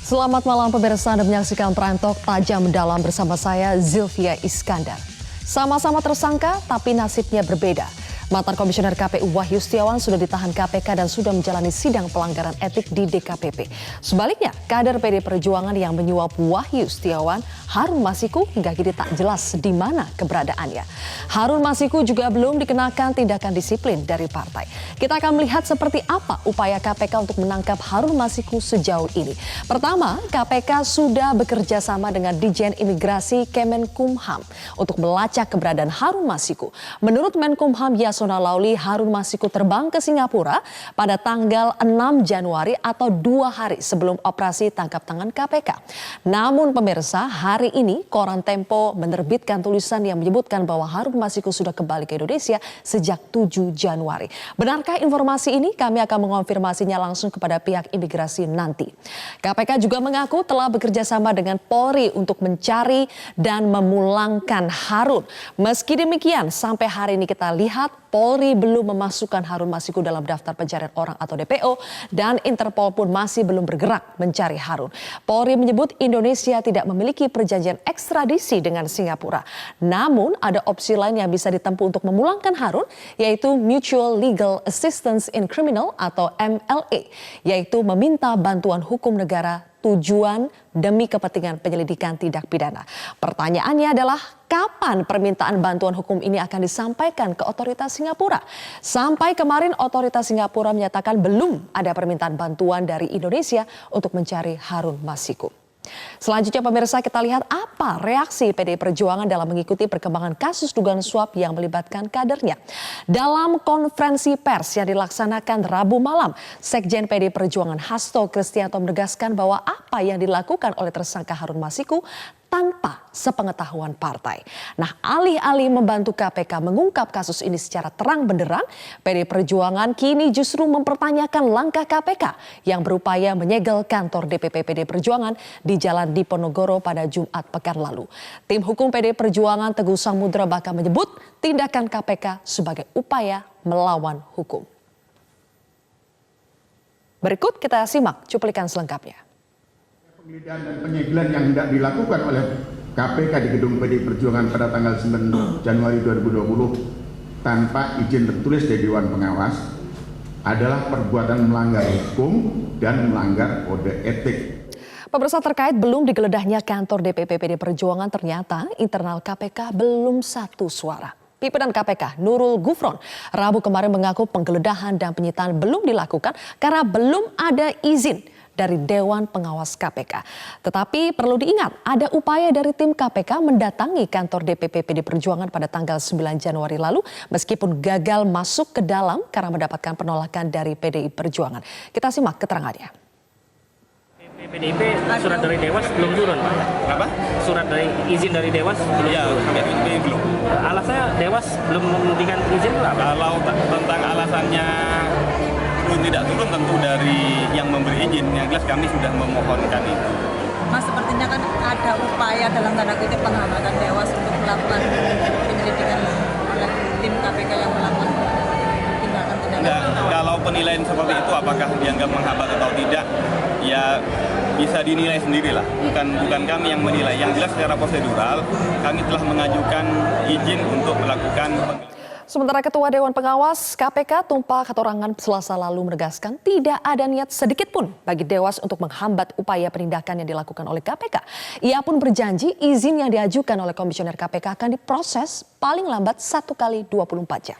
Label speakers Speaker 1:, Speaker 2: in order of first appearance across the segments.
Speaker 1: Selamat malam pemirsa, Anda menyaksikan Prime Talk Tajam Mendalam bersama saya Zilvia Iskandar. Sama-sama tersangka tapi nasibnya berbeda. Mantan Komisioner KPU Wahyu Setiawan sudah ditahan KPK dan sudah menjalani sidang pelanggaran etik di DKPP. Sebaliknya, kader PD Perjuangan yang menyuap Wahyu Setiawan, Harun Masiku, hingga kini tak jelas di mana keberadaannya. Harun Masiku juga belum dikenakan tindakan disiplin dari partai. Kita akan melihat seperti apa upaya KPK untuk menangkap Harun Masiku sejauh ini. Pertama, KPK sudah bekerja sama dengan Ditjen Imigrasi Kemenkumham untuk melacak keberadaan Harun Masiku. Menurut Menkumham Yasona Lauli, Harun Masiku terbang ke Singapura pada tanggal 6 Januari atau 2 hari sebelum operasi tangkap tangan KPK. Namun pemirsa, hari ini Koran Tempo menerbitkan tulisan yang menyebutkan bahwa Harun Masiku sudah kembali ke Indonesia sejak 7 Januari. Benarkah informasi ini? Kami akan mengonfirmasinya langsung kepada pihak imigrasi nanti. KPK juga mengaku telah bekerja sama dengan Polri untuk mencari dan memulangkan Harun. Meski demikian, sampai hari ini kita lihat Polri belum memasukkan Harun Masiku dalam daftar pencarian orang atau DPO dan Interpol pun masih belum bergerak mencari Harun. Polri menyebut Indonesia tidak memiliki perjanjian ekstradisi dengan Singapura. Namun ada opsi lain yang bisa ditempuh untuk memulangkan Harun, yaitu Mutual Legal Assistance in Criminal atau MLA, yaitu meminta bantuan hukum negara tujuan demi kepentingan penyelidikan tindak pidana. Pertanyaannya adalah kapan permintaan bantuan hukum ini akan disampaikan ke otoritas Singapura? Sampai kemarin otoritas Singapura menyatakan belum ada permintaan bantuan dari Indonesia untuk mencari Harun Masiku. Selanjutnya pemirsa, kita lihat apa reaksi PDI Perjuangan dalam mengikuti perkembangan kasus dugaan suap yang melibatkan kadernya. Dalam konferensi pers yang dilaksanakan Rabu malam, Sekjen PDI Perjuangan Hasto Kristianto menegaskan bahwa apa yang dilakukan oleh tersangka Harun Masiku tanpa sepengetahuan partai. Nah, alih-alih membantu KPK mengungkap kasus ini secara terang benderang, PDI Perjuangan kini justru mempertanyakan langkah KPK yang berupaya menyegel kantor DPP PDI Perjuangan di Jalan Diponegoro pada Jumat pekan lalu. Tim hukum PDI Perjuangan Teguh Samudra Baka menyebut tindakan KPK sebagai upaya melawan hukum. Berikut kita simak cuplikan selengkapnya.
Speaker 2: Penggeledahan dan penyegelan yang hendak dilakukan oleh KPK di gedung PDI Perjuangan pada tanggal 9 Januari 2020 tanpa izin tertulis dari Dewan Pengawas adalah perbuatan melanggar hukum dan melanggar kode etik.
Speaker 1: Pemirsa, terkait belum digeledahnya kantor DPP PDI Perjuangan, ternyata internal KPK belum satu suara. Pimpinan KPK Nurul Gufron Rabu kemarin mengaku penggeledahan dan penyitaan belum dilakukan karena belum ada izin dari Dewan Pengawas KPK. Tetapi perlu diingat, ada upaya dari tim KPK mendatangi kantor DPP PDI Perjuangan pada tanggal 9 Januari lalu meskipun gagal masuk ke dalam karena mendapatkan penolakan dari PDI Perjuangan. Kita simak keterangannya.
Speaker 3: PDIP surat dari Dewas belum turun, Pak.
Speaker 4: Apa?
Speaker 3: Surat dari izin dari Dewas belum turun.
Speaker 4: Ya, belum.
Speaker 3: Alasannya Dewas belum memberikan izin itu apa?
Speaker 4: Kalau tentang alasannya belum tidak turun tentu dari yang memberi izin, yang jelas kami sudah memohonkan itu.
Speaker 5: Mas, sepertinya kan ada upaya dalam tanda kutip penghambatan Dewas untuk melakukan penyelidikan oleh tim KPK yang melakukan tindakan-tindakan.
Speaker 4: Nah, kalau penilaian seperti itu apakah dianggap menghambat atau tidak, ya bisa dinilai sendirilah. Bukan kami yang menilai. Yang jelas secara prosedural kami telah mengajukan izin untuk melakukan.
Speaker 1: Sementara Ketua Dewan Pengawas KPK Tumpah Hatorangan Selasa lalu menegaskan tidak ada niat sedikit pun bagi Dewas untuk menghambat upaya penindakan yang dilakukan oleh KPK. Ia pun berjanji izin yang diajukan oleh Komisioner KPK akan diproses paling lambat 1 kali 24 jam.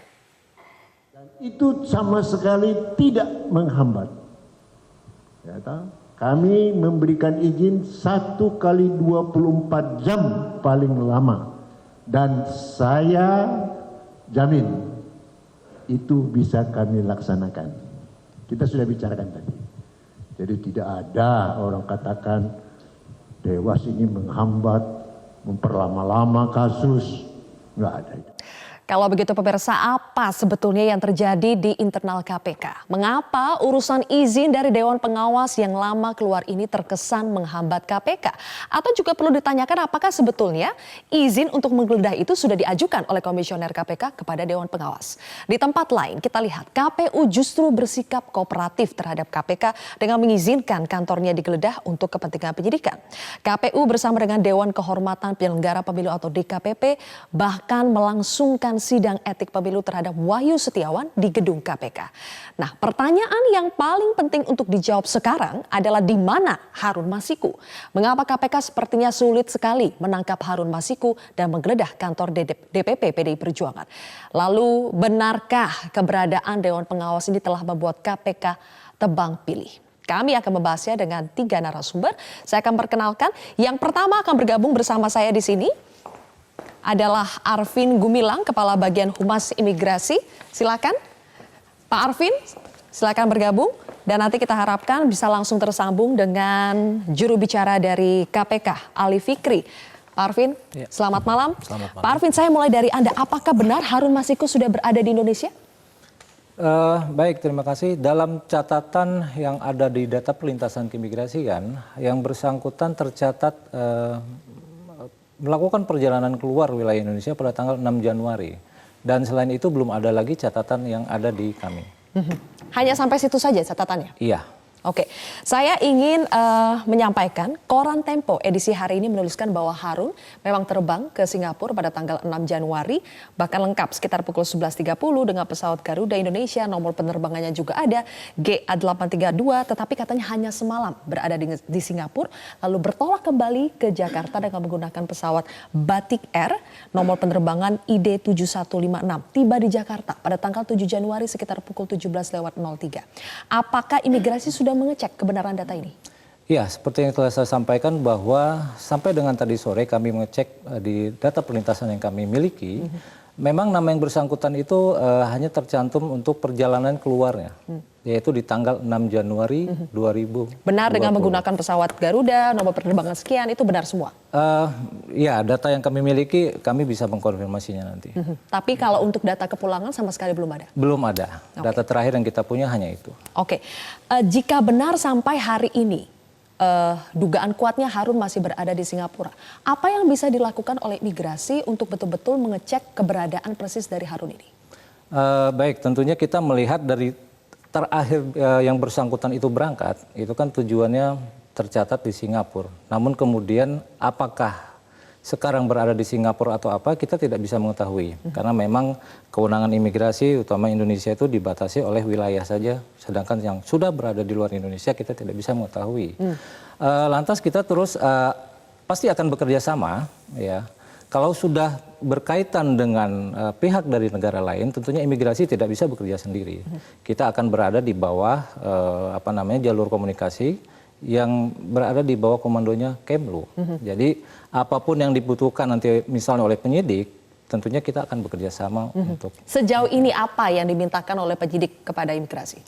Speaker 6: Dan itu sama sekali tidak menghambat. Ya, kami memberikan izin 1 kali 24 jam paling lama. Dan saya jamin itu bisa kami laksanakan. Kita sudah bicarakan tadi. Jadi tidak ada orang katakan Dewas ini menghambat, memperlama-lama kasus. Nggak ada itu.
Speaker 1: Kalau begitu pemirsa, apa sebetulnya yang terjadi di internal KPK? Mengapa urusan izin dari Dewan Pengawas yang lama keluar ini terkesan menghambat KPK? Atau juga perlu ditanyakan apakah sebetulnya izin untuk menggeledah itu sudah diajukan oleh Komisioner KPK kepada Dewan Pengawas? Di tempat lain kita lihat KPU justru bersikap kooperatif terhadap KPK dengan mengizinkan kantornya digeledah untuk kepentingan penyidikan. KPU bersama dengan Dewan Kehormatan Penyelenggara Pemilu atau DKPP bahkan melangsungkan sidang etik pemilu terhadap Wahyu Setiawan di gedung KPK. Nah, pertanyaan yang paling penting untuk dijawab sekarang adalah di mana Harun Masiku? Mengapa KPK sepertinya sulit sekali menangkap Harun Masiku dan menggeledah kantor DPP PDI Perjuangan? Lalu, benarkah keberadaan Dewan Pengawas ini telah membuat KPK tebang pilih? Kami akan membahasnya dengan 3 narasumber. Saya akan perkenalkan. Yang pertama akan bergabung bersama saya di sini adalah Arvin Gumilang, Kepala Bagian Humas Imigrasi. Silakan, Pak Arvin, silakan bergabung. Dan nanti kita harapkan bisa langsung tersambung dengan juru bicara dari KPK, Ali Fikri. Pak Arvin, selamat malam.
Speaker 7: Selamat malam.
Speaker 1: Pak Arvin, saya mulai dari Anda. Apakah benar Harun Masiku sudah berada di Indonesia?
Speaker 7: Baik, terima kasih. Dalam catatan yang ada di data pelintasan keimigrasian, yang bersangkutan tercatat melakukan perjalanan keluar wilayah Indonesia pada tanggal 6 Januari. Dan selain itu belum ada lagi catatan yang ada di kami.
Speaker 1: Hanya sampai situ saja catatannya?
Speaker 7: Iya.
Speaker 1: Oke, saya ingin menyampaikan koran Tempo edisi hari ini menuliskan bahwa Harun memang terbang ke Singapura pada tanggal 6 Januari, bahkan lengkap sekitar pukul 11.30 dengan pesawat Garuda Indonesia, nomor penerbangannya juga ada GA832, tetapi katanya hanya semalam berada di Singapura, lalu bertolak kembali ke Jakarta dengan menggunakan pesawat Batik Air, nomor penerbangan ID7156, tiba di Jakarta pada tanggal 7 Januari sekitar pukul 17.03. Apakah imigrasi sudah mengecek kebenaran data ini?
Speaker 7: Ya, seperti yang telah saya sampaikan bahwa sampai dengan tadi sore kami mengecek di data pelintasan yang kami miliki, memang nama yang bersangkutan itu hanya tercantum untuk perjalanan keluarnya, yaitu di tanggal 6 Januari 2020.
Speaker 1: Benar dengan menggunakan pesawat Garuda, nomor penerbangan sekian, itu benar semua?
Speaker 7: Ya, data yang kami miliki kami bisa mengkonfirmasinya nanti.
Speaker 1: Tapi kalau untuk data kepulangan sama sekali belum ada?
Speaker 7: Belum ada. Data terakhir yang kita punya hanya itu.
Speaker 1: Oke, jika benar sampai hari ini dugaan kuatnya Harun masih berada di Singapura, apa yang bisa dilakukan oleh imigrasi untuk betul-betul mengecek keberadaan persis dari Harun ini?
Speaker 7: Baik, tentunya kita melihat dari terakhir yang bersangkutan itu berangkat, itu kan tujuannya tercatat di Singapura. Namun kemudian apakah sekarang berada di Singapura atau apa, kita tidak bisa mengetahui. Karena memang kewenangan imigrasi, utama Indonesia itu dibatasi oleh wilayah saja. Sedangkan yang sudah berada di luar Indonesia, kita tidak bisa mengetahui. Lantas kita terus pasti akan bekerja sama, ya. Kalau sudah berkaitan dengan pihak dari negara lain, tentunya imigrasi tidak bisa bekerja sendiri. Kita akan berada di bawah jalur komunikasi yang berada di bawah komandonya Kemlu. Jadi apapun yang dibutuhkan nanti misalnya oleh penyidik, tentunya kita akan bekerja sama untuk.
Speaker 1: Sejauh ini apa yang dimintakan oleh penyidik kepada imigrasi?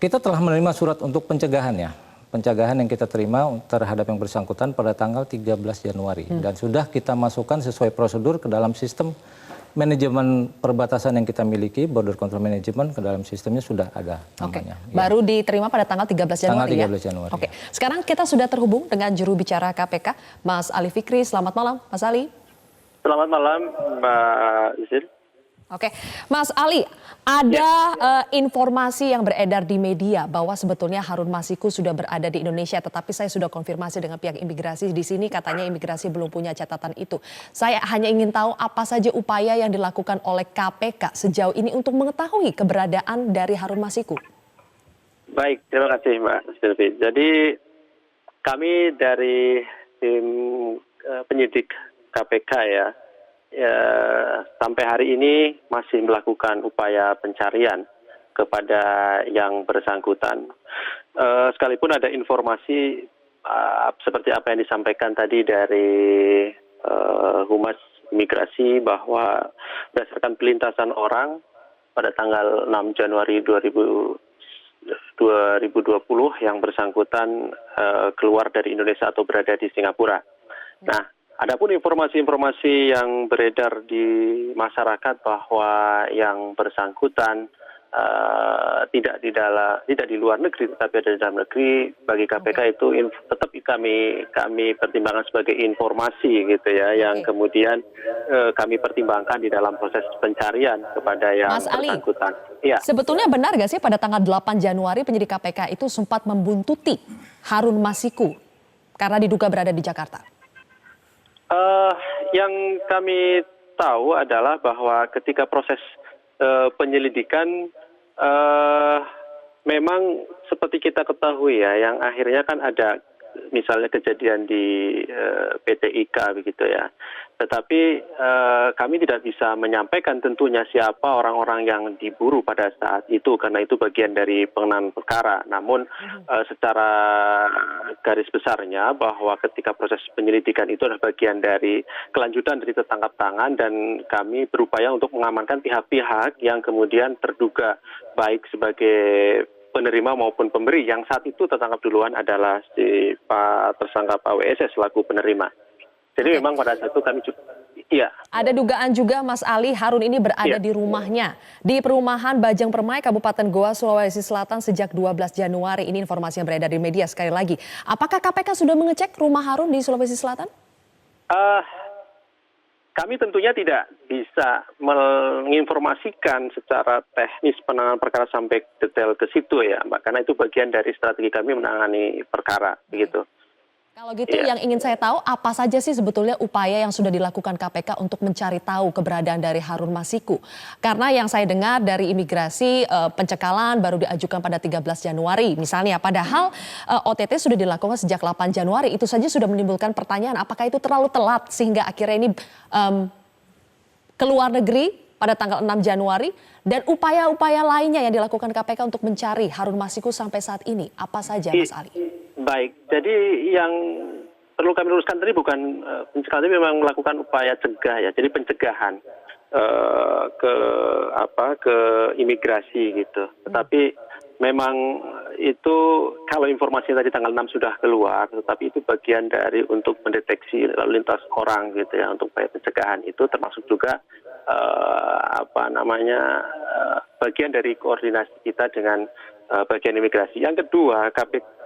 Speaker 7: Kita telah menerima surat untuk pencegahannya. Pencegahan yang kita terima terhadap yang bersangkutan pada tanggal 13 Januari. Dan sudah kita masukkan sesuai prosedur ke dalam sistem manajemen perbatasan yang kita miliki, border control management, ke dalam sistemnya sudah ada namanya.
Speaker 1: Oke. Baru diterima pada tanggal 13 Januari
Speaker 7: tanggal 13 Januari.
Speaker 1: Oke. Sekarang kita sudah terhubung dengan juru bicara KPK, Mas Ali Fikri. Selamat malam, Mas Ali.
Speaker 8: Selamat malam, Mbak Zil.
Speaker 1: Oke, Mas Ali, ada informasi yang beredar di media bahwa sebetulnya Harun Masiku sudah berada di Indonesia, tetapi saya sudah konfirmasi dengan pihak imigrasi di sini, katanya imigrasi belum punya catatan itu. Saya hanya ingin tahu apa saja upaya yang dilakukan oleh KPK sejauh ini untuk mengetahui keberadaan dari Harun Masiku.
Speaker 8: Baik, terima kasih Mbak Silvi. Jadi kami dari tim penyidik KPK ya, sampai hari ini masih melakukan upaya pencarian kepada yang bersangkutan. Sekalipun ada informasi seperti apa yang disampaikan tadi dari Humas Imigrasi bahwa berdasarkan pelintasan orang pada tanggal 6 Januari 2020 yang bersangkutan keluar dari Indonesia atau berada di Singapura. Nah, Adapun informasi-informasi yang beredar di masyarakat bahwa yang bersangkutan tidak di luar negeri tetapi ada di dalam negeri, bagi KPK itu tetap kami pertimbangkan sebagai informasi gitu ya, yang kemudian kami pertimbangkan di dalam proses pencarian kepada yang
Speaker 1: Mas Ali,
Speaker 8: bersangkutan. Ya.
Speaker 1: sebetulnya benar nggak sih pada tanggal 8 Januari penyidik KPK itu sempat membuntuti Harun Masiku karena diduga berada di Jakarta?
Speaker 8: Yang kami tahu adalah bahwa ketika proses penyelidikan memang seperti kita ketahui ya, yang akhirnya kan ada misalnya kejadian di PT IKA begitu ya. Tetapi kami tidak bisa menyampaikan tentunya siapa orang-orang yang diburu pada saat itu karena itu bagian dari penanganan perkara. Namun secara garis besarnya bahwa ketika proses penyelidikan itu adalah bagian dari kelanjutan dari tertangkap tangan dan kami berupaya untuk mengamankan pihak-pihak yang kemudian terduga baik sebagai penerima maupun pemberi. Yang saat itu tertangkap duluan adalah si Pak tersangka Pak WSS selaku penerima. Jadi memang pada saat itu kami iya.
Speaker 1: Ada dugaan juga Mas Ali Harun ini berada di rumahnya di perumahan Bajang Permai Kabupaten Goa Sulawesi Selatan sejak 12 Januari. Ini informasi yang beredar di media sekali lagi. Apakah KPK sudah mengecek rumah Harun di Sulawesi Selatan?
Speaker 8: Kami tentunya tidak bisa menginformasikan secara teknis penanganan perkara sampai detail ke situ ya, Mbak. Karena itu bagian dari strategi kami menangani perkara, begitu.
Speaker 1: Kalau gitu yang ingin saya tahu apa saja sih sebetulnya upaya yang sudah dilakukan KPK untuk mencari tahu keberadaan dari Harun Masiku. Karena yang saya dengar dari imigrasi pencekalan baru diajukan pada 13 Januari misalnya. Padahal OTT sudah dilakukan sejak 8 Januari. Itu saja sudah menimbulkan pertanyaan apakah itu terlalu telat sehingga akhirnya ini keluar negeri pada tanggal 6 Januari. Dan upaya-upaya lainnya yang dilakukan KPK untuk mencari Harun Masiku sampai saat ini. Apa saja Mas Ali?
Speaker 8: Baik, jadi yang perlu kami luruskan tadi bukan pencekalan, tapi memang melakukan upaya cegah ya, jadi pencegahan ke imigrasi gitu. Tetapi memang itu kalau informasi tadi tanggal 6 sudah keluar, tetapi itu bagian dari untuk mendeteksi lalu lintas orang gitu ya, untuk upaya pencegahan itu termasuk juga bagian dari koordinasi kita dengan bagian imigrasi. Yang kedua,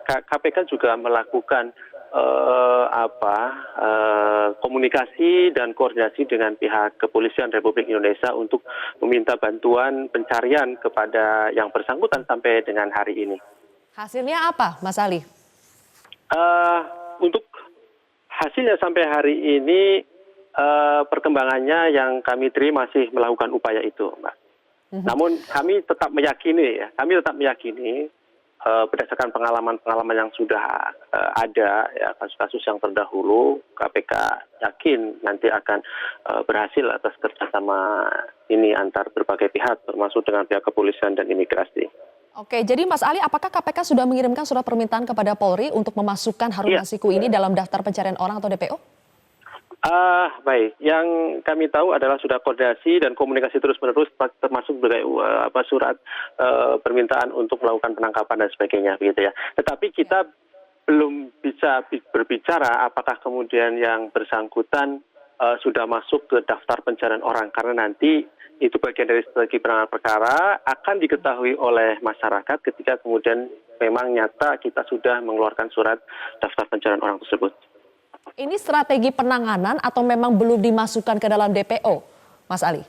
Speaker 8: KPK juga melakukan komunikasi dan koordinasi dengan pihak Kepolisian Republik Indonesia untuk meminta bantuan pencarian kepada yang bersangkutan sampai dengan hari ini.
Speaker 1: Hasilnya apa, Mas Ali?
Speaker 8: Untuk hasilnya sampai hari ini perkembangannya yang kami terima masih melakukan upaya itu, Mbak. Namun kami tetap meyakini berdasarkan pengalaman-pengalaman yang sudah ada ya, kasus-kasus yang terdahulu, KPK yakin nanti akan berhasil atas kerjasama ini antar berbagai pihak termasuk dengan pihak kepolisian dan imigrasi.
Speaker 1: Oke, jadi Mas Ali, apakah KPK sudah mengirimkan surat permintaan kepada Polri untuk memasukkan Harun Masiku ini dalam daftar pencarian orang atau DPO?
Speaker 8: Baik, yang kami tahu adalah sudah koordinasi dan komunikasi terus-menerus termasuk surat permintaan untuk melakukan penangkapan dan sebagainya begitu ya. Tetapi kita belum bisa berbicara apakah kemudian yang bersangkutan sudah masuk ke daftar pencarian orang karena nanti itu bagian dari strategi penanganan perkara akan diketahui oleh masyarakat ketika kemudian memang nyata kita sudah mengeluarkan surat daftar pencarian orang tersebut.
Speaker 1: Ini strategi penanganan atau memang belum dimasukkan ke dalam DPO, Mas Ali?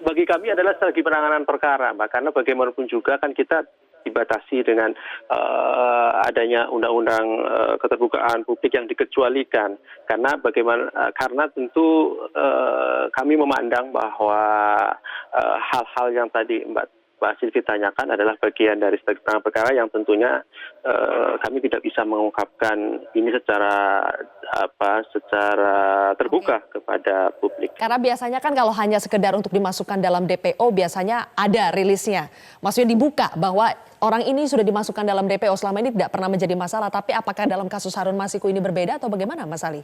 Speaker 8: Bagi kami adalah strategi penanganan perkara, Mbak, karena bagaimanapun juga kan kita dibatasi dengan adanya undang-undang keterbukaan publik yang dikecualikan. Karena tentu kami memandang bahwa hal-hal yang tadi Mbak Silvi tanyakan adalah bagian dari strategi penanganan perkara yang tentunya kami tidak bisa mengungkapkan ini secara terbuka kepada publik.
Speaker 1: Karena biasanya kan kalau hanya sekedar untuk dimasukkan dalam DPO biasanya ada rilisnya. Maksudnya dibuka bahwa orang ini sudah dimasukkan dalam DPO, selama ini tidak pernah menjadi masalah. Tapi apakah dalam kasus Harun Masiku ini berbeda atau bagaimana, Mas Ali?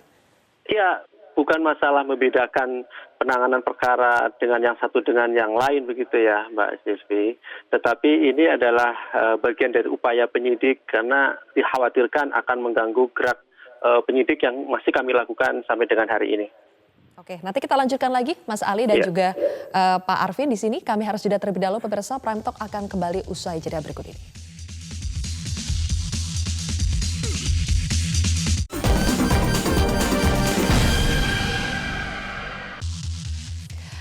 Speaker 8: Ya, bukan masalah membedakan penanganan perkara dengan yang satu dengan yang lain begitu ya, Mbak Silvi. Tetapi ini adalah bagian dari upaya penyidik karena dikhawatirkan akan mengganggu gerak penyidik yang masih kami lakukan sampai dengan hari ini.
Speaker 1: Oke, nanti kita lanjutkan lagi Mas Ali dan
Speaker 8: Iya.
Speaker 1: juga Pak Arvin di sini. Kami harus jeda terlebih dahulu, pemirsa. Prime Talk akan kembali usai jeda berikut ini.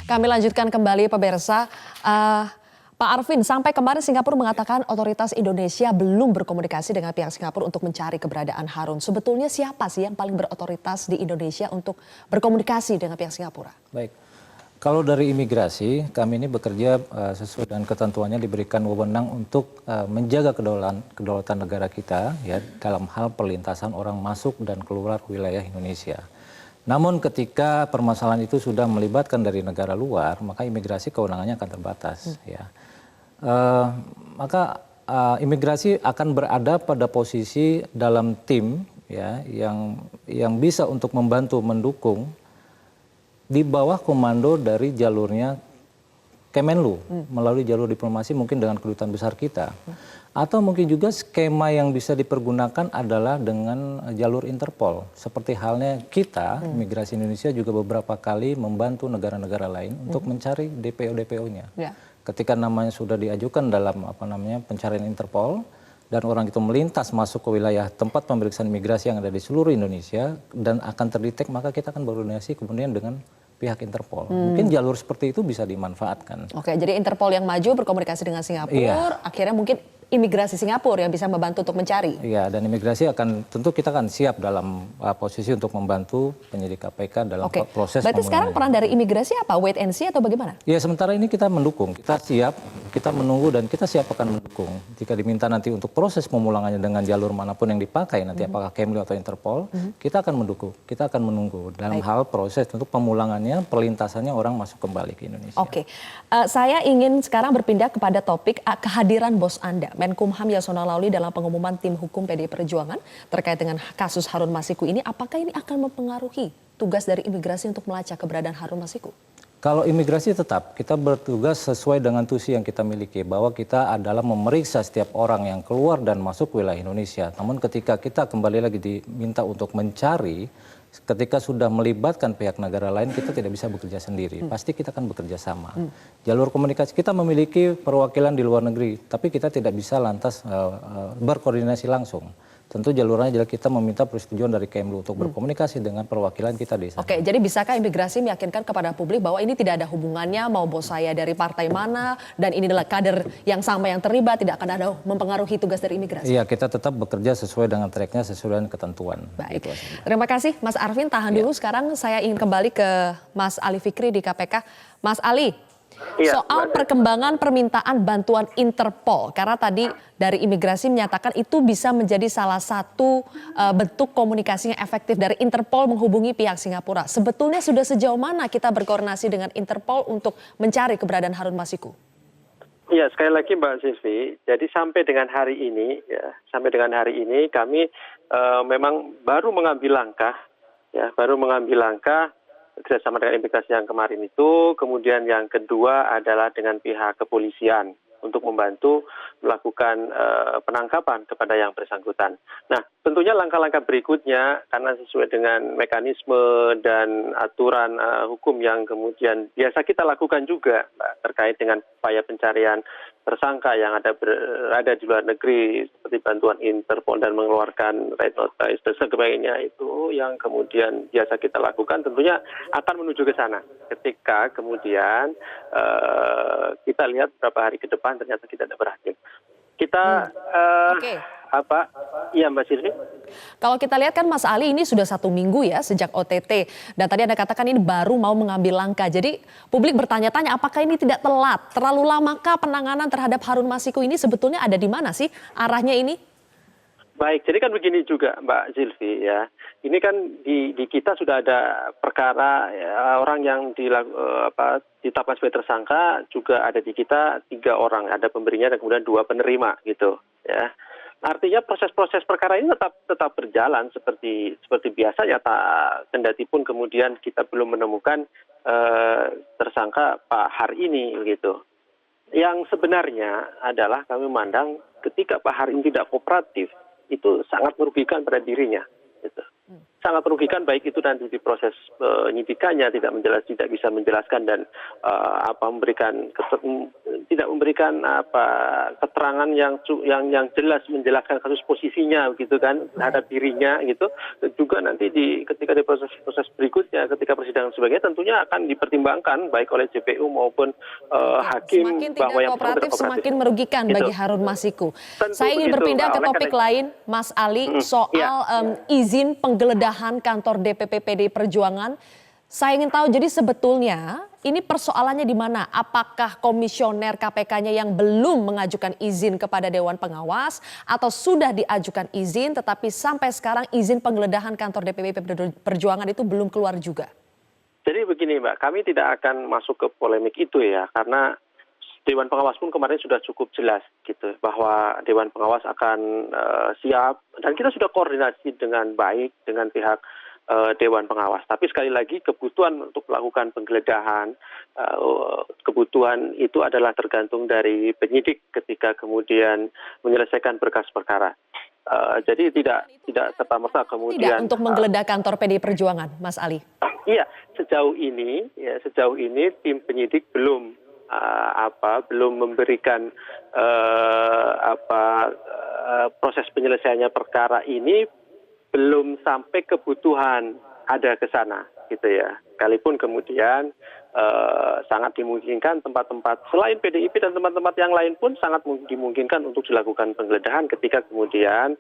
Speaker 1: Kami lanjutkan kembali pemirsa. Pak Arvin, sampai kemarin Singapura mengatakan otoritas Indonesia belum berkomunikasi dengan pihak Singapura untuk mencari keberadaan Harun. Sebetulnya siapa sih yang paling berotoritas di Indonesia untuk berkomunikasi dengan pihak Singapura?
Speaker 7: Baik, kalau dari imigrasi kami ini bekerja sesuai dengan ketentuannya, diberikan wewenang untuk menjaga kedaulatan negara kita ya dalam hal perlintasan orang masuk dan keluar wilayah Indonesia. Namun ketika permasalahan itu sudah melibatkan dari negara luar, maka imigrasi kewenangannya akan terbatas. Ya. Maka imigrasi akan berada pada posisi dalam tim ya yang bisa untuk membantu mendukung di bawah komando dari jalurnya Kemenlu melalui jalur diplomasi mungkin dengan kedutaan besar kita. Atau mungkin juga skema yang bisa dipergunakan adalah dengan jalur Interpol. Seperti halnya kita, Imigrasi Indonesia juga beberapa kali membantu negara-negara lain untuk mencari DPO-DPO-nya.
Speaker 1: Ya.
Speaker 7: Ketika namanya sudah diajukan dalam pencarian Interpol dan orang itu melintas masuk ke wilayah tempat pemeriksaan imigrasi yang ada di seluruh Indonesia dan akan terdetek, maka kita akan berkoordinasi kemudian dengan pihak Interpol. Mungkin jalur seperti itu bisa dimanfaatkan.
Speaker 1: Oke, jadi Interpol yang maju berkomunikasi dengan Singapura,
Speaker 7: Iya.
Speaker 1: akhirnya mungkin imigrasi Singapura yang bisa membantu untuk mencari.
Speaker 7: Iya, dan imigrasi tentu kita akan siap dalam posisi untuk membantu penyidik KPK dalam
Speaker 1: Oke,
Speaker 7: proses
Speaker 1: berarti sekarang peran
Speaker 7: pemulangan.
Speaker 1: dari imigrasi apa? Wait and see atau bagaimana?
Speaker 7: Ya, sementara ini kita mendukung, kita siap, kita menunggu dan kita siap akan mendukung. Jika diminta nanti untuk proses pemulangannya dengan jalur manapun yang dipakai, nanti apakah Kemlu atau Interpol, kita akan mendukung, kita akan menunggu dalam hal proses untuk pemulangannya, perlintasannya orang masuk kembali ke Indonesia.
Speaker 1: Oke, saya ingin sekarang berpindah kepada topik kehadiran bos Anda, Menkumham Yasona Lawli dalam pengumuman tim hukum PDI Perjuangan terkait dengan kasus Harun Masiku ini. Apakah ini akan mempengaruhi tugas dari imigrasi untuk melacak keberadaan Harun Masiku?
Speaker 7: Kalau imigrasi tetap, kita bertugas sesuai dengan tusi yang kita miliki, bahwa kita adalah memeriksa setiap orang yang keluar dan masuk wilayah Indonesia. Namun ketika kita kembali lagi diminta untuk mencari, ketika sudah melibatkan pihak negara lain, kita tidak bisa bekerja sendiri. Pasti kita akan bekerja sama. Jalur komunikasi, kita memiliki perwakilan di luar negeri, tapi kita tidak bisa lantas berkoordinasi langsung. Tentu jalurnya adalah kita meminta persetujuan dari Kemlu untuk berkomunikasi dengan perwakilan kita di sana.
Speaker 1: Oke, jadi bisakah imigrasi meyakinkan kepada publik bahwa ini tidak ada hubungannya mau bos saya dari partai mana dan ini adalah kader yang sama yang terlibat, tidak akan ada mempengaruhi tugas dari imigrasi?
Speaker 7: Iya, kita tetap bekerja sesuai dengan tracknya, sesuai dengan ketentuan.
Speaker 1: Baik,
Speaker 7: Itu aja.
Speaker 1: terima kasih Mas Arvin, tahan dulu. Sekarang saya ingin kembali ke Mas Ali Fikri di KPK. Mas Ali,
Speaker 8: Iya,
Speaker 1: soal
Speaker 8: Mbak.
Speaker 1: perkembangan permintaan bantuan Interpol, karena tadi dari imigrasi menyatakan itu bisa menjadi salah satu bentuk komunikasi yang efektif dari Interpol menghubungi pihak Singapura. Sebetulnya sudah sejauh mana kita berkoordinasi dengan Interpol untuk mencari keberadaan Harun Masiku?
Speaker 8: Iya, sekali lagi Mbak Sylvie, jadi sampai dengan hari ini kami memang baru mengambil langkah kerjasama dengan imigrasi yang kemarin itu. Kemudian yang kedua adalah dengan pihak kepolisian untuk membantu melakukan penangkapan kepada yang bersangkutan. Nah, tentunya langkah-langkah berikutnya karena sesuai dengan mekanisme dan aturan hukum yang kemudian biasa kita lakukan juga, Mbak, terkait dengan upaya pencarian tersangka yang berada di luar negeri seperti bantuan Interpol dan mengeluarkan red notice dan sebagainya, itu yang kemudian biasa kita lakukan tentunya akan menuju ke sana. Ketika kemudian kita lihat beberapa hari ke depan ternyata kita tidak berhasil. Kita
Speaker 1: Oke.
Speaker 8: Iya Mbak Sylvie.
Speaker 1: Kalau kita lihat kan Mas Ali ini sudah 1 minggu ya sejak OTT. Dan tadi Anda katakan ini baru mau mengambil langkah. Jadi publik bertanya-tanya apakah ini tidak telat? Terlalu lamakah penanganan terhadap Harun Masiku ini sebetulnya ada di mana sih arahnya ini?
Speaker 8: Baik, jadi kan begini juga Mbak Sylvie ya. Ini kan di kita sudah ada perkara orang yang ditetapkan sebagai tersangka, juga ada di kita 3 orang, ada pemberinya dan kemudian 2 penerima gitu ya. Artinya proses-proses perkara ini tetap berjalan seperti biasa ya, kendati pun kemudian kita belum menemukan tersangka Pak Har ini gitu. Yang sebenarnya adalah kami memandang ketika Pak Har ini tidak kooperatif, itu sangat merugikan pada dirinya gitu. sangat merugikan, baik itu nanti di proses penyidikannya tidak bisa menjelaskan dan tidak memberikan keterangan yang jelas menjelaskan kasus posisinya gitu kan terhadap dirinya gitu. Dan juga nanti ketika di proses berikutnya ketika persidangan sebagainya tentunya akan dipertimbangkan baik oleh JPU maupun hakim
Speaker 1: semakin
Speaker 8: bahwa
Speaker 1: tidak
Speaker 8: yang
Speaker 1: kooperatif semakin merugikan bagi Harun Masiku. Saya ingin
Speaker 8: begitu,
Speaker 1: berpindah
Speaker 8: Mbak.
Speaker 1: ke
Speaker 8: Oleh
Speaker 1: topik
Speaker 8: karena-
Speaker 1: lain, Mas Ali, soal izin penggeledahan kantor DPP PDI Perjuangan. Saya ingin tahu, jadi sebetulnya ini persoalannya di mana? Apakah komisioner KPK-nya yang belum mengajukan izin kepada Dewan Pengawas atau sudah diajukan izin tetapi sampai sekarang izin penggeledahan kantor DPP Perjuangan itu belum keluar juga?
Speaker 8: Jadi begini Mbak, kami tidak akan masuk ke polemik itu ya, karena Dewan Pengawas pun kemarin sudah cukup jelas gitu bahwa Dewan Pengawas akan siap dan kita sudah koordinasi dengan baik dengan pihak Dewan Pengawas. Tapi sekali lagi kebutuhan untuk melakukan penggeledahan, kebutuhan itu adalah tergantung dari penyidik ketika kemudian menyelesaikan berkas perkara. Jadi tidak serta-merta kemudian
Speaker 1: Tidak untuk menggeledah kantor PDI Perjuangan, Mas Ali.
Speaker 8: Iya, sejauh ini tim penyidik belum memberikan proses penyelesaiannya perkara ini belum sampai kebutuhan ada ke sana gitu ya. Sekalipun kemudian sangat dimungkinkan tempat-tempat selain PDIP dan tempat-tempat yang lain pun sangat dimungkinkan untuk dilakukan penggeledahan ketika kemudian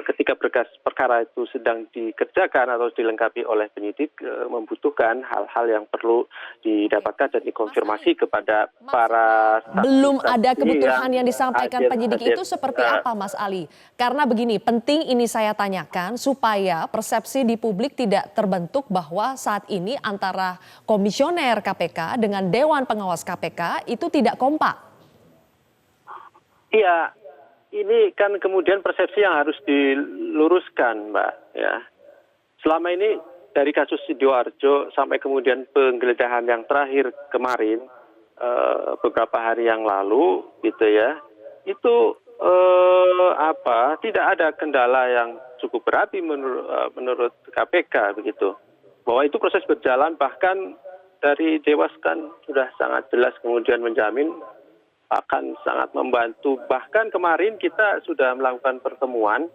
Speaker 8: ketika berkas perkara itu sedang dikerjakan atau dilengkapi oleh penyidik membutuhkan hal-hal yang perlu didapatkan dan dikonfirmasi kepada para saksi.
Speaker 1: Belum ada kebutuhan yang
Speaker 8: hadir.
Speaker 1: disampaikan penyidik itu seperti apa, Mas Ali? Karena begini, penting ini saya tanyakan supaya persepsi di publik tidak terbentuk bahwa saat ini antara komisioner KPK dengan Dewan Pengawas KPK itu tidak kompak.
Speaker 8: Iya, ini kan kemudian persepsi yang harus diluruskan, Mbak. Ya, selama ini dari kasus Sidoarjo sampai kemudian penggeledahan yang terakhir kemarin beberapa hari yang lalu, gitu ya, itu tidak ada kendala yang cukup berarti menurut KPK begitu. Bahwa itu proses berjalan, bahkan dari Dewas kan sudah sangat jelas kemudian menjamin akan sangat membantu. Bahkan kemarin kita sudah melakukan pertemuan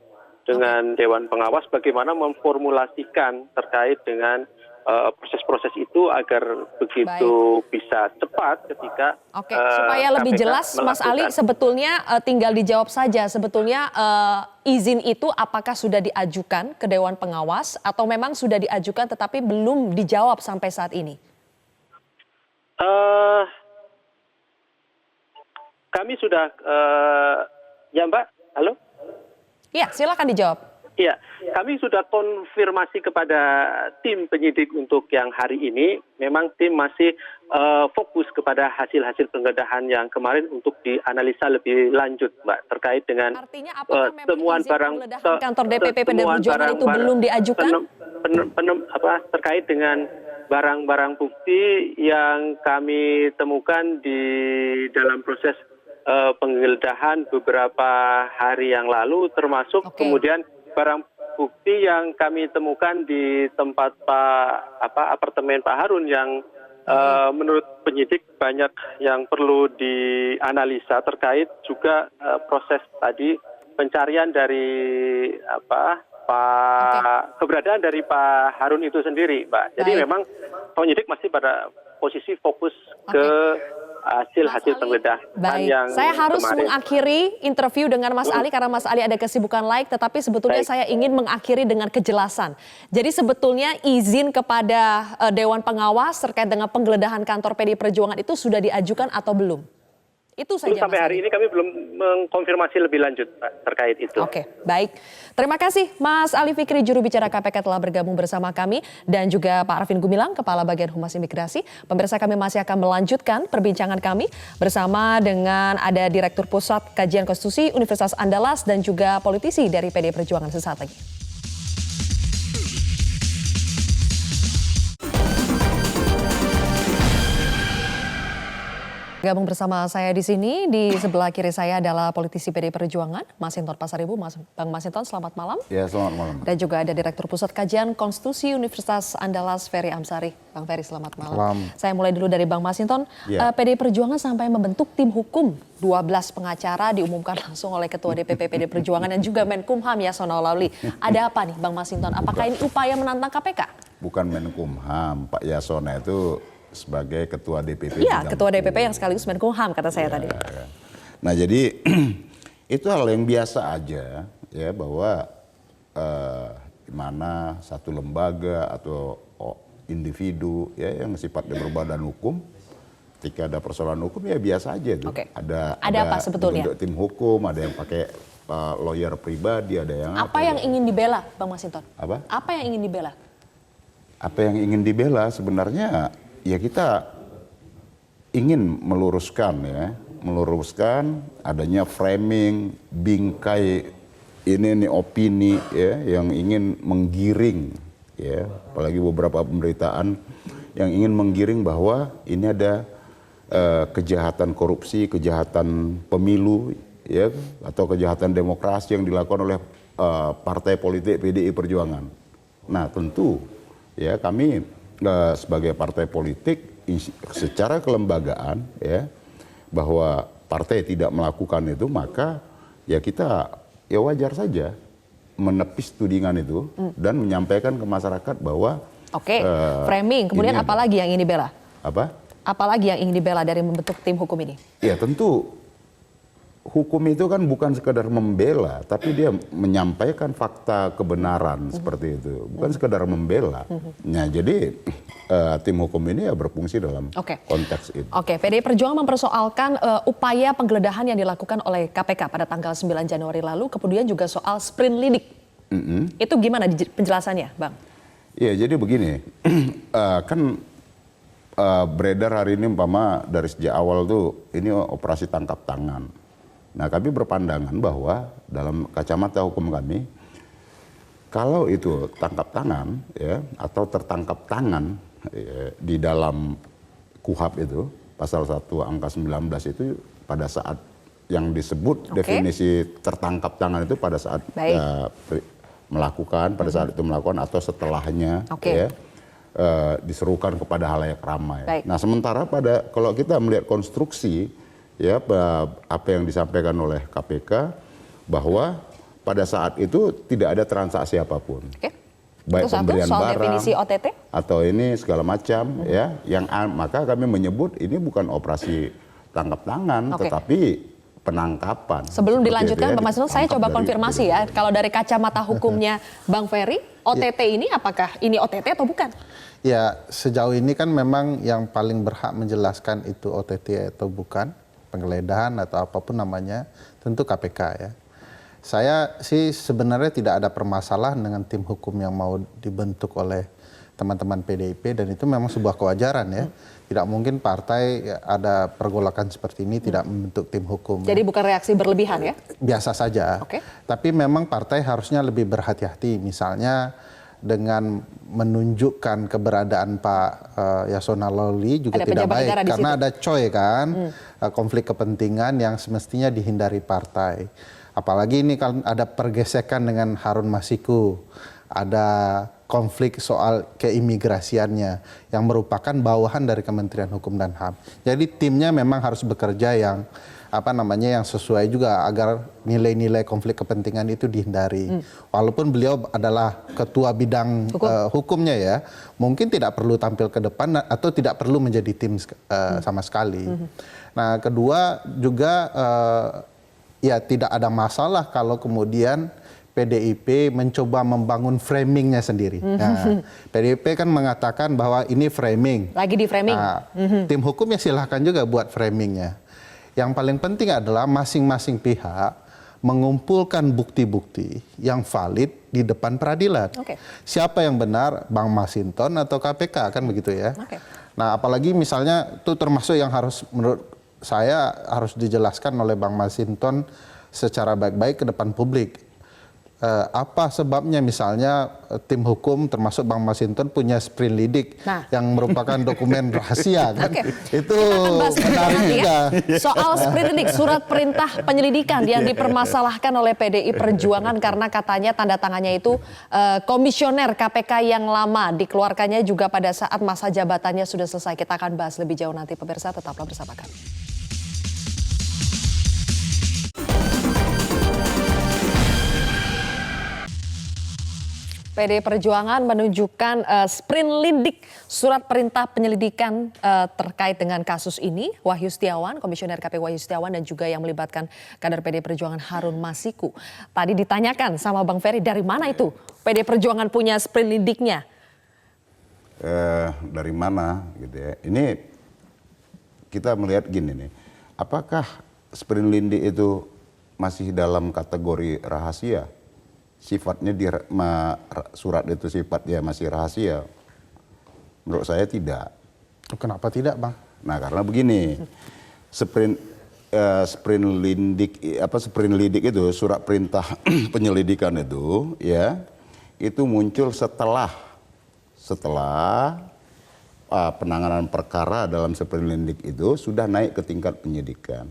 Speaker 8: dengan Dewan Pengawas bagaimana memformulasikan terkait dengan proses-proses itu agar begitu bisa cepat ketika
Speaker 1: Oke, supaya lebih
Speaker 8: KPK
Speaker 1: jelas Mas Ali sebetulnya tinggal dijawab saja sebetulnya izin itu apakah sudah diajukan ke Dewan Pengawas atau memang sudah diajukan tetapi belum dijawab sampai saat ini?
Speaker 8: Kami sudah ya Mbak, halo?
Speaker 1: Iya, silakan dijawab.
Speaker 8: Iya, kami sudah konfirmasi kepada tim penyidik untuk yang hari ini. Memang tim masih fokus kepada hasil-hasil penggeledahan yang kemarin untuk dianalisa lebih lanjut, Mbak, terkait dengan
Speaker 1: Artinya apakah memang
Speaker 8: temuan
Speaker 1: izin
Speaker 8: barang
Speaker 1: penggeledahan kantor DPP PDI Perjuangan itu belum diajukan?
Speaker 8: Terkait dengan barang-barang bukti yang kami temukan di dalam proses penggeledahan beberapa hari yang lalu, termasuk kemudian barang bukti yang kami temukan di tempat apartemen Pak Harun yang menurut penyidik banyak yang perlu dianalisa terkait juga proses tadi pencarian dari keberadaan dari Pak Harun itu sendiri, Mbak. Jadi memang penyidik masih pada posisi fokus ke hasil penggeledahan yang
Speaker 1: saya harus
Speaker 8: kemarin.
Speaker 1: mengakhiri interview dengan Mas Ali karena Mas Ali ada kesibukan lain, tetapi sebetulnya saya ingin mengakhiri dengan kejelasan. Jadi sebetulnya izin kepada Dewan Pengawas terkait dengan penggeledahan kantor PDI Perjuangan itu sudah diajukan atau belum? Itu saja.
Speaker 8: Sampai hari ini kami belum mengkonfirmasi lebih lanjut Pak, terkait itu.
Speaker 1: Oke, baik. Terima kasih Mas Ali Fikri, juru bicara KPK telah bergabung bersama kami dan juga Pak Arvin Gumilang, Kepala Bagian Humas Imigrasi. Pemirsa, kami masih akan melanjutkan perbincangan kami bersama dengan ada Direktur Pusat Kajian Konstitusi Universitas Andalas dan juga politisi dari PDI Perjuangan sesaat lagi. Gabung bersama saya di sini, di sebelah kiri saya adalah politisi PD Perjuangan, Masinton Pasaribu. Bang Masinton, selamat malam.
Speaker 9: Ya, selamat malam.
Speaker 1: Dan juga ada Direktur Pusat Kajian Konstitusi Universitas Andalas, Ferry Amsari. Bang Ferry, selamat malam.
Speaker 9: Malam.
Speaker 1: Saya mulai dulu dari Bang Masinton.
Speaker 9: Ya.
Speaker 1: PD Perjuangan sampai membentuk tim hukum 12 pengacara diumumkan langsung oleh Ketua DPP PD Perjuangan dan juga Menkumham Yasona Lawli. Ada apa nih Bang Masinton? Apakah ini upaya menantang KPK?
Speaker 9: Bukan Menkumham, Pak Yasona itu sebagai Ketua DPP.
Speaker 1: Iya, Ketua DPP yang sekaligus Menkumham kata saya tadi.
Speaker 9: Nah, jadi itu hal yang biasa aja ya, bahwa di mana satu lembaga atau individu ya yang sifatnya berbadan hukum, ketika ada persoalan hukum ya biasa aja tuh.
Speaker 1: Oke.
Speaker 9: Ada
Speaker 1: apa sebetulnya?
Speaker 9: dibentuk tim hukum, ada yang pakai lawyer pribadi, ada yang
Speaker 1: Apa yang ingin dibela, Bang Masinton?
Speaker 9: Apa?
Speaker 1: Apa yang ingin dibela?
Speaker 9: Apa yang ingin dibela sebenarnya ya kita ingin meluruskan adanya framing, bingkai ini opini ya yang ingin menggiring ya, apalagi beberapa pemberitaan yang ingin menggiring bahwa ini ada kejahatan korupsi, kejahatan pemilu ya, atau kejahatan demokrasi yang dilakukan oleh partai politik PDI Perjuangan. Nah, tentu ya kami sebagai partai politik secara kelembagaan ya, bahwa partai tidak melakukan itu, maka ya kita ya wajar saja menepis tudingan itu dan menyampaikan ke masyarakat bahwa
Speaker 1: framing. Kemudian apa lagi yang ingin dibela?
Speaker 9: Apa?
Speaker 1: Apalagi yang ingin dibela dari membentuk tim hukum ini?
Speaker 9: Ya tentu hukum itu kan bukan sekedar membela, tapi dia menyampaikan fakta kebenaran seperti itu, bukan sekedar membela. Nah, jadi tim hukum ini ya berfungsi dalam konteks itu.
Speaker 1: Oke, PDI Perjuangan mempersoalkan upaya penggeledahan yang dilakukan oleh KPK pada tanggal 9 Januari lalu, kemudian juga soal sprindik. Itu gimana penjelasannya, Bang?
Speaker 9: Iya, jadi begini, kan beredar hari ini umpama dari sejak awal tuh ini operasi tangkap tangan. Nah, kami berpandangan bahwa dalam kacamata hukum kami, kalau itu tangkap tangan ya, atau tertangkap tangan ya, di dalam KUHAP itu, pasal 1 angka 19 itu pada saat yang disebut definisi tertangkap tangan itu pada saat melakukan, pada saat itu melakukan atau setelahnya ya, diserukan kepada halayak ramai. Nah, sementara kalau kita melihat konstruksi ya apa yang disampaikan oleh KPK bahwa pada saat itu tidak ada transaksi apapun, baik pemberian barang definisi OTT atau ini segala macam ya, yang maka kami menyebut ini bukan operasi tangkap tangan tetapi penangkapan.
Speaker 1: Sebelum dilanjutkan, Bang Masinton, saya coba konfirmasi ya, kalau dari kacamata hukumnya Bang Ferry, OTT ini apakah ini OTT atau bukan?
Speaker 10: Ya, sejauh ini kan memang yang paling berhak menjelaskan itu OTT atau bukan, penggeledahan atau apapun namanya, tentu KPK ya. Saya sih sebenarnya tidak ada permasalahan dengan tim hukum yang mau dibentuk oleh teman-teman PDIP, dan itu memang sebuah kewajaran ya. Tidak mungkin partai ada pergolakan seperti ini tidak membentuk tim hukum.
Speaker 1: Jadi bukan reaksi berlebihan ya?
Speaker 10: Biasa saja. Tapi memang partai harusnya lebih berhati-hati, misalnya dengan menunjukkan keberadaan Pak Yasona Lawli juga tidak baik karena ada coy kan, konflik kepentingan yang semestinya dihindari partai. Apalagi ini kan ada pergesekan dengan Harun Masiku, ada konflik soal keimigrasiannya yang merupakan bawahan dari Kementerian Hukum dan HAM. Jadi timnya memang harus bekerja yang yang sesuai juga agar nilai-nilai konflik kepentingan itu dihindari. Walaupun beliau adalah ketua bidang hukumnya ya, mungkin tidak perlu tampil ke depan atau tidak perlu menjadi tim sama sekali. Nah, kedua juga ya tidak ada masalah kalau kemudian PDIP mencoba membangun framingnya sendiri. Nah, PDIP kan mengatakan bahwa ini framing.
Speaker 1: Lagi di framing.
Speaker 10: Nah, tim hukum ya silahkan juga buat framingnya. Yang paling penting adalah masing-masing pihak mengumpulkan bukti-bukti yang valid di depan peradilan. Siapa yang benar, Bang Masinton atau KPK, kan begitu ya. Nah, apalagi misalnya itu termasuk yang harus menurut saya harus dijelaskan oleh Bang Masinton secara baik-baik ke depan publik. apa sebabnya misalnya tim hukum termasuk Bang Masinton punya sprinlidik yang merupakan dokumen rahasia kan. Itu menarik juga.
Speaker 1: Soal sprinlidik, surat perintah penyelidikan yang dipermasalahkan oleh PDI Perjuangan karena katanya tanda tangannya itu komisioner KPK yang lama, dikeluarkannya juga pada saat masa jabatannya sudah selesai. Kita akan bahas lebih jauh nanti, pemirsa, tetaplah bersama kami. PDI Perjuangan menunjukkan sprinlidik surat perintah penyelidikan terkait dengan kasus ini. Wahyu Setiawan, Komisioner KPU Wahyu Setiawan, dan juga yang melibatkan kader PDI Perjuangan Harun Masiku. Tadi ditanyakan sama Bang Ferry, dari mana itu PDI Perjuangan punya sprinlidiknya?
Speaker 9: Dari mana gitu ya. Ini kita melihat gini nih. Apakah sprinlidik itu masih dalam kategori rahasia? Sifatnya surat itu sifatnya masih rahasia. Menurut saya tidak.
Speaker 10: Kenapa tidak, Bang?
Speaker 9: Nah, karena begini. Sprinlidik itu surat perintah penyelidikan itu ya, itu muncul setelah penanganan perkara dalam sprinlidik itu sudah naik ke tingkat penyidikan.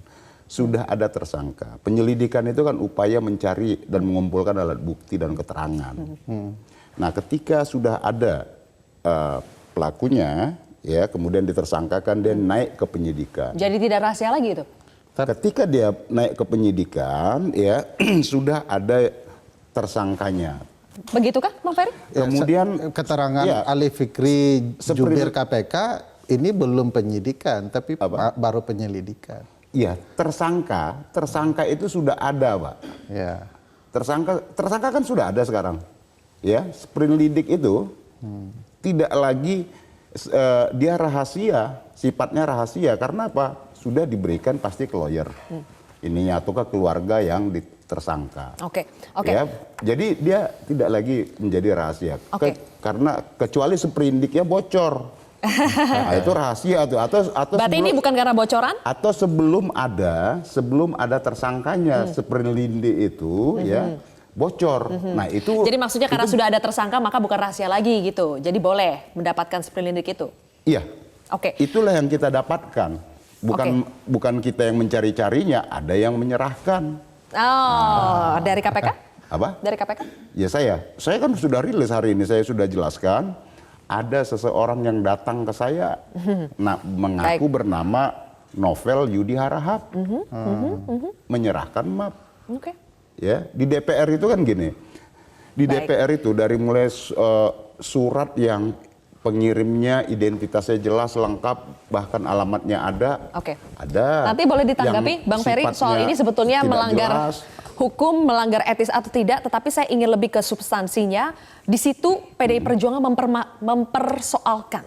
Speaker 9: Sudah ada tersangka. Penyelidikan itu kan upaya mencari dan mengumpulkan alat bukti dan keterangan. Nah, ketika sudah ada pelakunya, ya kemudian ditersangkakan, dia naik ke penyidikan.
Speaker 1: Jadi tidak rahasia lagi itu?
Speaker 9: Ketika dia naik ke penyidikan, ya sudah ada tersangkanya.
Speaker 1: Begitukah, Bang Ferry?
Speaker 10: Kemudian keterangan Ali Fikri, jubir KPK ini belum penyidikan, tapi baru penyelidikan.
Speaker 9: Iya, tersangka itu sudah ada, Pak.
Speaker 10: Ya.
Speaker 9: Tersangka kan sudah ada sekarang. Ya, sprinlidik itu tidak lagi dia rahasia, sifatnya rahasia karena apa? Sudah diberikan pasti ke lawyer. Ininya atau ke keluarga yang tersangka.
Speaker 1: Oke.
Speaker 9: Ya, jadi dia tidak lagi menjadi rahasia. Karena kecuali sprindiknya bocor. Nah, itu rahasia tuh atau
Speaker 1: berarti ini bukan karena bocoran?
Speaker 9: Atau sebelum ada tersangkanya sprinlidik itu ya bocor. Nah, itu
Speaker 1: jadi maksudnya karena sudah ada tersangka maka bukan rahasia lagi gitu. Jadi boleh mendapatkan sprinlidik itu.
Speaker 9: Iya. Itulah yang kita dapatkan. Bukan kita yang mencari-carinya, ada yang menyerahkan.
Speaker 1: Dari KPK?
Speaker 9: Apa?
Speaker 1: Dari KPK?
Speaker 9: Ya saya kan sudah rilis hari ini, saya sudah jelaskan. Ada seseorang yang datang ke saya, mengaku bernama Novel Yudi Harahap, menyerahkan map. Ya, di DPR itu kan gini, di DPR itu dari mulai surat yang pengirimnya identitasnya jelas lengkap, bahkan alamatnya ada. Ada.
Speaker 1: Nanti boleh ditanggapi, Bang Ferry, soal ini sebetulnya melanggar hukum, melanggar etis atau tidak, tetapi saya ingin lebih ke substansinya. Di situ PDI Perjuangan mempersoalkan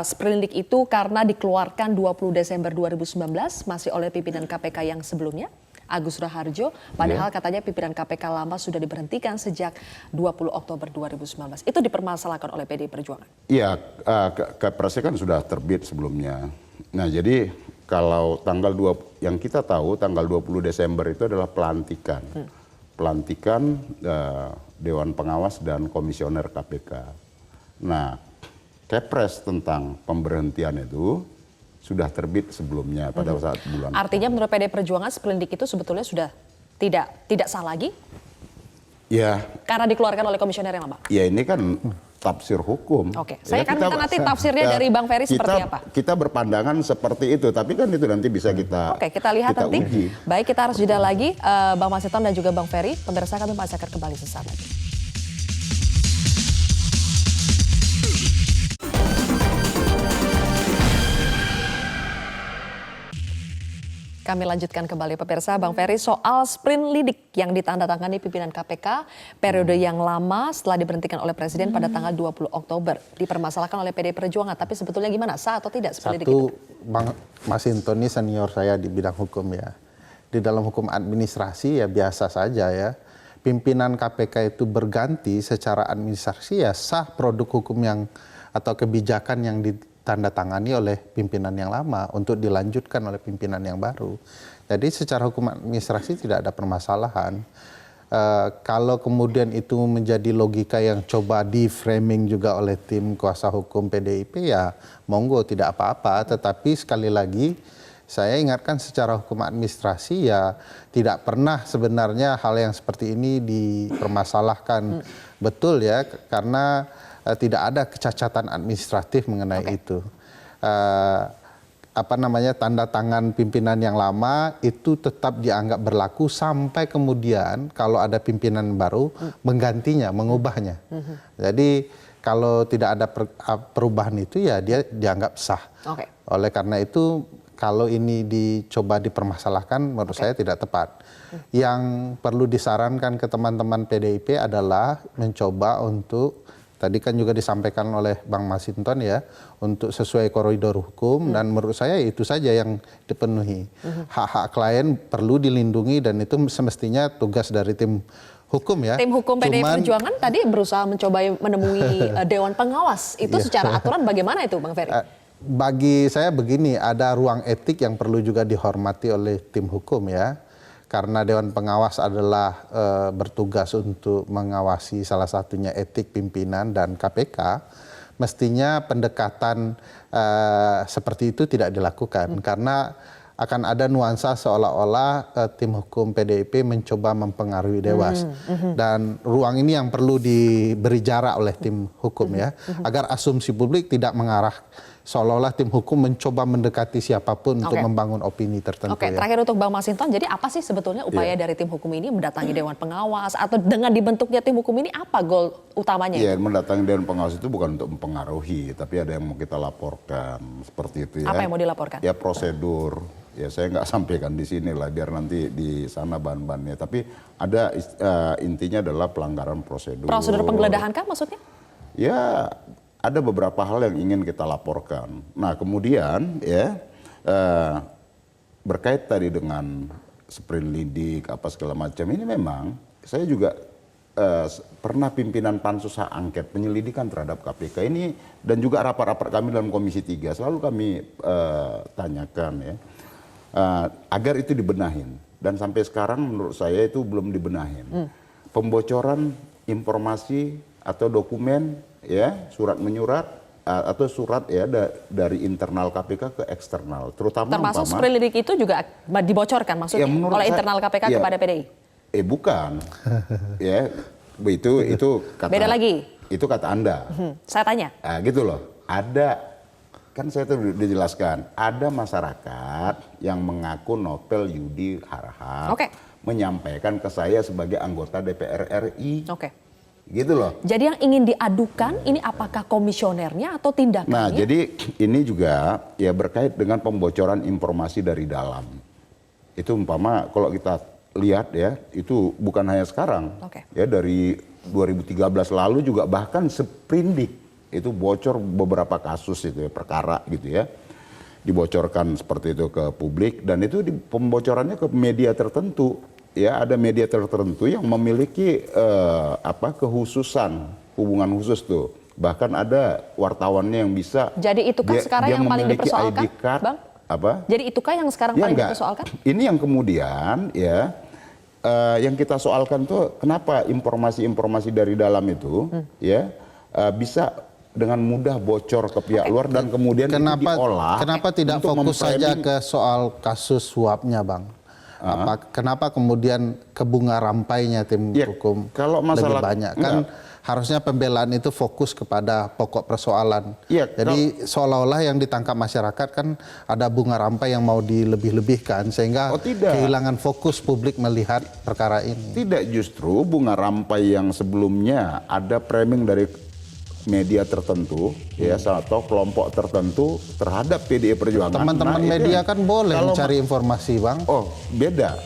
Speaker 1: sprinlidik itu karena dikeluarkan 20 Desember 2019 masih oleh pimpinan KPK yang sebelumnya, Agus Raharjo, padahal katanya pimpinan KPK lama sudah diberhentikan sejak 20 Oktober 2019. Itu dipermasalahkan oleh PDI Perjuangan. Iya,
Speaker 9: Kepresnya kan sudah terbit sebelumnya. Nah, jadi kalau yang kita tahu tanggal 20 Desember itu adalah pelantikan. Pelantikan Dewan Pengawas dan Komisioner KPK. Nah, Kepres tentang pemberhentian itu sudah terbit sebelumnya pada saat bulan.
Speaker 1: Artinya menurut PDI Perjuangan sprinlidik itu sebetulnya sudah tidak sah lagi?
Speaker 9: Ya.
Speaker 1: Karena dikeluarkan oleh komisioner yang lama?
Speaker 9: Ya, ini kan tafsir hukum.
Speaker 1: Saya akan minta nanti tafsirnya dari Bang Ferry seperti apa?
Speaker 9: Kita berpandangan seperti itu, tapi kan itu nanti bisa kita
Speaker 1: kita lihat nanti.
Speaker 9: Uji.
Speaker 1: Baik, kita harus jeda lagi. Bang Masinton dan juga Bang Ferry, pemirsa kami masih akan kembali sesaat lagi. Kami lanjutkan kembali, pemirsa. Bang Ferry, soal sprinlidik yang ditandatangani pimpinan KPK periode yang lama setelah diberhentikan oleh Presiden pada tanggal 20 Oktober. Dipermasalahkan oleh PDI Perjuangan, tapi sebetulnya gimana? Sah atau tidak sprinlidik itu?
Speaker 10: Bang Masinton ini senior saya di bidang hukum ya. Di dalam hukum administrasi ya biasa saja ya. Pimpinan KPK itu berganti secara administrasi ya sah produk hukum yang atau kebijakan yang ditandatangani oleh pimpinan yang lama untuk dilanjutkan oleh pimpinan yang baru. Jadi secara hukum administrasi tidak ada permasalahan. Kalau kemudian itu menjadi logika yang coba di-framing juga oleh tim kuasa hukum PDIP, ya monggo, tidak apa-apa. Tetapi sekali lagi saya ingatkan secara hukum administrasi ya tidak pernah sebenarnya hal yang seperti ini dipermasalahkan betul ya, karena tidak ada kecacatan administratif mengenai itu. Tanda tangan pimpinan yang lama itu tetap dianggap berlaku sampai kemudian kalau ada pimpinan baru menggantinya, mengubahnya. Jadi kalau tidak ada perubahan itu ya dia dianggap sah. Oleh karena itu kalau ini dicoba dipermasalahkan menurut saya tidak tepat. Yang perlu disarankan ke teman-teman PDIP adalah mencoba untuk, tadi kan juga disampaikan oleh Bang Masinton ya, untuk sesuai koridor hukum, dan menurut saya itu saja yang dipenuhi. Hak-hak klien perlu dilindungi dan itu semestinya tugas dari tim hukum ya.
Speaker 1: Tim hukum PDI Perjuangan tadi berusaha mencoba menemui Dewan Pengawas. Itu secara aturan bagaimana itu Bang Ferry?
Speaker 10: Bagi saya begini, ada ruang etik yang perlu juga dihormati oleh tim hukum ya. Karena Dewan Pengawas adalah bertugas untuk mengawasi salah satunya etik pimpinan dan KPK, mestinya pendekatan seperti itu tidak dilakukan. Karena akan ada nuansa seolah-olah tim hukum PDIP mencoba mempengaruhi Dewas. Dan ruang ini yang perlu diberi jarak oleh tim hukum ya, agar asumsi publik tidak mengarah seolah-olah tim hukum mencoba mendekati siapapun untuk membangun opini tertentu.
Speaker 1: Ya. Terakhir untuk Bang Masinton, jadi apa sih sebetulnya upaya dari tim hukum ini mendatangi Dewan Pengawas, atau dengan dibentuknya tim hukum ini apa goal utamanya?
Speaker 9: Iya, mendatangi Dewan Pengawas itu bukan untuk mempengaruhi, tapi ada yang mau kita laporkan, seperti itu ya.
Speaker 1: Apa yang mau dilaporkan?
Speaker 9: Ya prosedur, ya saya nggak sampaikan di sini lah, biar nanti di sana bahan-bahannya. Tapi ada intinya adalah pelanggaran prosedur.
Speaker 1: Prosedur penggeledahan kah maksudnya?
Speaker 9: Ya, ada beberapa hal yang ingin kita laporkan. Nah kemudian ya berkait tadi dengan sprindik apa segala macam, ini memang saya juga pernah pimpinan pansus hak angket penyelidikan terhadap KPK ini, dan juga rapat-rapat kami dalam Komisi 3 selalu kami tanyakan ya, agar itu dibenahin, dan sampai sekarang menurut saya itu belum dibenahin. Pembocoran informasi atau dokumen ya, surat menyurat atau surat ya dari internal KPK ke eksternal,
Speaker 1: termasuk sprindik itu juga dibocorkan maksudnya ya, oleh internal KPK ya, kepada PDI.
Speaker 9: Bukan. Ya, itu kata
Speaker 1: beda lagi.
Speaker 9: Itu kata Anda.
Speaker 1: Saya tanya.
Speaker 9: Gitu loh. Ada, kan saya tuh dijelaskan, ada masyarakat yang mengaku Novel Yudi Harahap menyampaikan ke saya sebagai anggota DPR RI. Gitu loh.
Speaker 1: Jadi yang ingin diadukan ini apakah komisionernya atau tindakannya?
Speaker 9: Nah, jadi ini juga ya berkait dengan pembocoran informasi dari dalam. Itu umpama kalau kita lihat ya, itu bukan hanya sekarang. Ya dari 2013 lalu juga bahkan sprindik itu bocor beberapa kasus itu ya, perkara gitu ya. Dibocorkan seperti itu ke publik, dan itu pembocorannya ke media tertentu. Ya, ada media tertentu yang memiliki kekhususan, hubungan khusus tuh. Bahkan ada wartawannya yang bisa.
Speaker 1: Jadi itukah sekarang yang paling dipersoalkan, Bang?
Speaker 9: Apa?
Speaker 1: Jadi itukah yang sekarang paling dipersoalkan?
Speaker 9: Ini yang kemudian ya, yang kita soalkan tuh kenapa informasi-informasi dari dalam itu ya bisa dengan mudah bocor ke pihak luar, dan kemudian diolah.
Speaker 10: Kenapa tidak fokus saja ke soal kasus suapnya, Bang? Kenapa kemudian ke bunga rampainya tim hukum kalau masalah, lebih banyak? Kan harusnya pembelaan itu fokus kepada pokok persoalan. Jadi seolah-olah yang ditangkap masyarakat kan ada bunga rampai yang mau dilebih-lebihkan, sehingga kehilangan fokus publik melihat perkara ini.
Speaker 9: Tidak, justru bunga rampai yang sebelumnya ada framing dari media tertentu ya, atau kelompok tertentu terhadap PDI Perjuangan.
Speaker 10: Teman-teman media kan boleh mencari informasi, Bang.
Speaker 9: Oh, beda.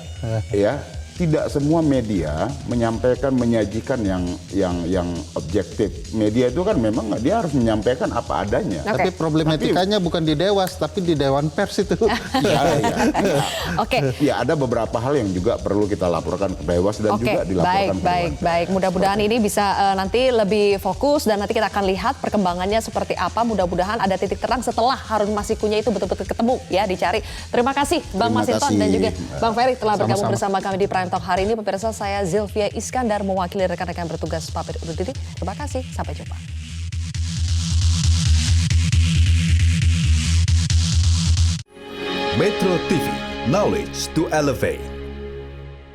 Speaker 9: Ya, tidak semua media menyampaikan, menyajikan yang objektif. Media itu kan memang dia harus menyampaikan apa adanya.
Speaker 10: Tapi problematikanya bukan di Dewas, tapi di Dewan Pers itu.
Speaker 9: Ya, ada beberapa hal yang juga perlu kita laporkan ke Dewas dan juga dilaporkan ke Dewan.
Speaker 1: Baik. Mudah-mudahan ini bisa nanti lebih fokus, dan nanti kita akan lihat perkembangannya seperti apa. Mudah-mudahan ada titik terang setelah Harun Masikunya itu betul-betul ketemu ya, dicari. Terima kasih Bang Masinton dan juga Bang Ferry telah bergabung bersama kami di Prime Prime Talk hari ini. Pemirsa, saya Zilvia Iskandar mewakili rekan-rekan bertugas pamit undur diri. Terima kasih, sampai jumpa.
Speaker 11: Metro TV, knowledge to elevate.